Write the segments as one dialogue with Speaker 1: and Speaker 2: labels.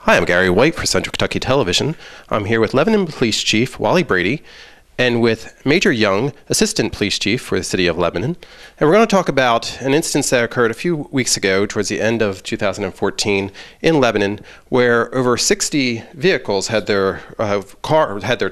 Speaker 1: Hi, I'm Gary White for Central Kentucky Television. I'm here with Lebanon Police Chief Wally Brady and with Major Young, Assistant Police Chief for the City of Lebanon. And we're going to talk about an instance that occurred a few weeks ago towards the end of 2014 in Lebanon, where over 60 vehicles had their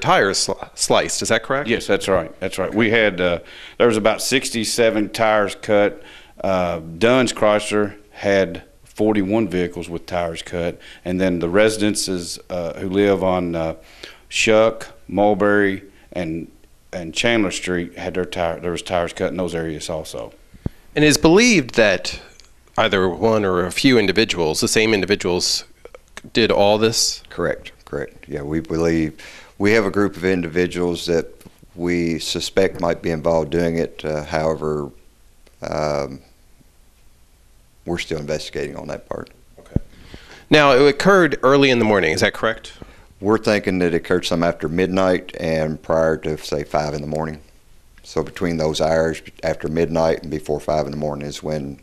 Speaker 1: tires sliced. Is that correct?
Speaker 2: Yes, that's right. That's right. We had there was about 67 tires cut. Dunn's Chrysler had 41 vehicles with tires cut, and then the residences who live on Shuck, Mulberry, and Chandler Street had there was tires cut in those areas also.
Speaker 1: And it is believed that either one or a few individuals, the same individuals, did all this?
Speaker 3: Correct. Yeah, we believe we have a group of individuals that we suspect might be involved doing it. However, we're still investigating on that part.
Speaker 1: Okay. Now, it occurred early in the morning, is that correct?
Speaker 3: We're thinking that it occurred some after midnight and prior to, say, 5 in the morning. So between those hours, after midnight and before 5 in the morning, is when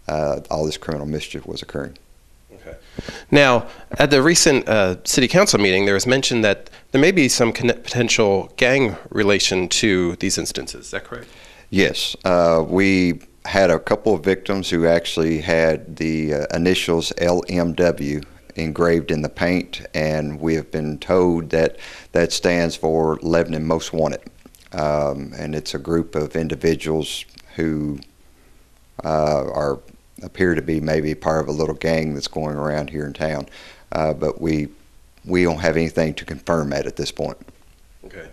Speaker 3: all this criminal mischief was occurring.
Speaker 1: Okay. Now, at the recent City Council meeting, there was mention that there may be some potential gang relation to these instances. Is that correct?
Speaker 3: Yes. We had a couple of victims who actually had the initials LMW engraved in the paint, and we have been told that that stands for Lebanon Most Wanted. And it's a group of individuals who appear to be maybe part of a little gang that's going around here in town. But we don't have anything to confirm that at this point.
Speaker 1: Okay.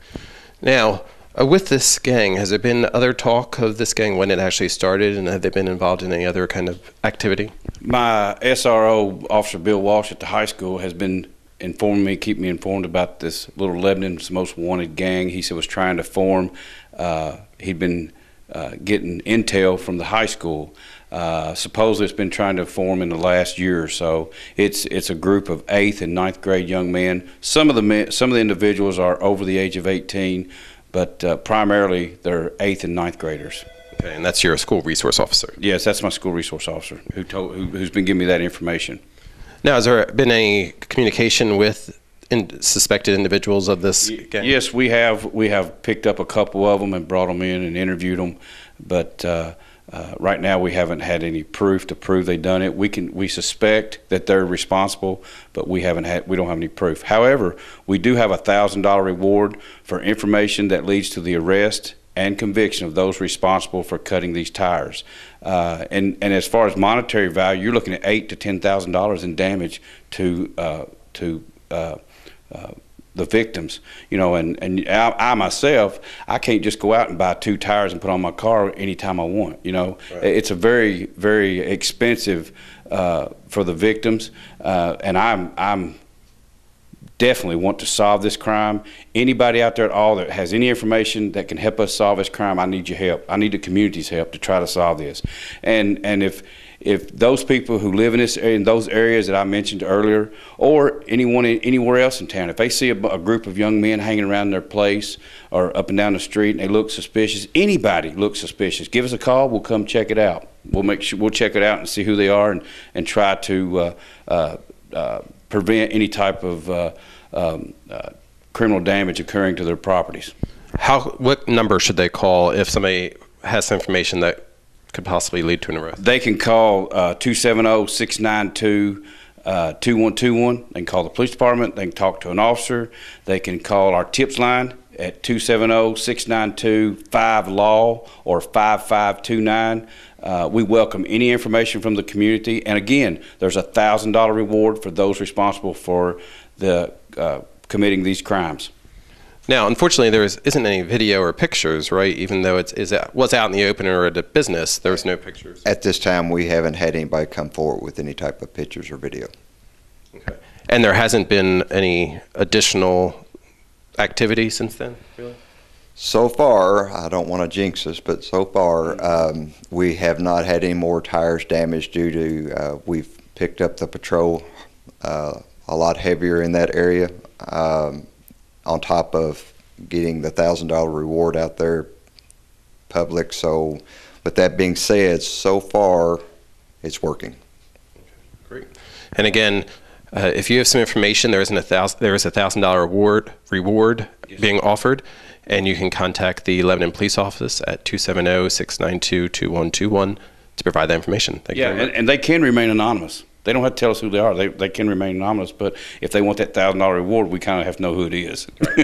Speaker 1: Now, with this gang, has there been other talk of this gang, when it actually started, and have they been involved in any other kind of activity?
Speaker 2: My SRO, Officer Bill Walsh at the high school, has been informing me, keep me informed about this little Lebanon's Most Wanted gang. He said was trying to form. He'd been getting intel from the high school. Supposedly it's been trying to form in the last year or so. It's a group of 8th and 9th grade young men. Some of the individuals are over the age of 18. But primarily they're 8th and 9th graders.
Speaker 1: Okay, and that's your school resource officer?
Speaker 2: Yes, that's my school resource officer who's been giving me that information.
Speaker 1: Now, has there been any communication with suspected individuals of this gang?
Speaker 2: Yes, we have picked up a couple of them and brought them in and interviewed them, but right now we haven't had any proof to prove they've done it. We suspect that they're responsible, but we don't have any proof. However, we do have a $1,000 reward for information that leads to the arrest and conviction of those responsible for cutting these tires. And as far as monetary value, you're looking at $8,000 to $10,000 in damage to the victims, you know, and I myself, I can't just go out and buy 2 tires and put on my car anytime I want, you know. Right. It's a very, very expensive for the victims, and I'm definitely want to solve this crime. Anybody out there at all that has any information that can help us solve this crime, I need your help. I need the community's help to try to solve this. And if those people who live in those areas that I mentioned earlier, or anyone anywhere else in town, if they see a group of young men hanging around their place or up and down the street and they look suspicious, anybody looks suspicious, give us a call. We'll come check it out. We'll check it out and see who they are and try to prevent any type of criminal damage occurring to their properties.
Speaker 1: What number should they call if somebody has some information that could possibly lead to an arrest? They
Speaker 2: can call 270-692-2121. They can call the police department. They can talk to an officer. They can call our tips line at 270-692-5LAW or 5529. We welcome any information from the community. And again, there's a $1,000 reward for those responsible for committing these crimes.
Speaker 1: Now, unfortunately, there isn't any video or pictures, right? Even though it was out in the open or at a business, there was no pictures.
Speaker 3: At this time, we haven't had anybody come forward with any type of pictures or video.
Speaker 1: Okay. And there hasn't been any additional activity since then, really?
Speaker 3: So far, I don't want to jinx us, but so far, we have not had any more tires damaged due to, we've picked up the patrol a lot heavier in that area. On top of getting the $1,000 reward out there public. So with that being said, so far it's working.
Speaker 1: Okay, great. And again, If you have some information, there is a $1,000 reward being offered, and you can contact the Lebanon Police Office at 270-692-2121 to provide that information. Thank you very much.
Speaker 2: And they can remain anonymous. They don't have to tell us who they are. They can remain anonymous, but if they want that $1,000 reward, we kind of have to know who it is.
Speaker 1: Right,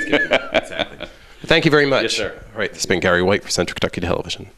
Speaker 1: exactly. Thank you very much.
Speaker 2: Yes, sir.
Speaker 1: All right, this has been Gary White for Central Kentucky Television.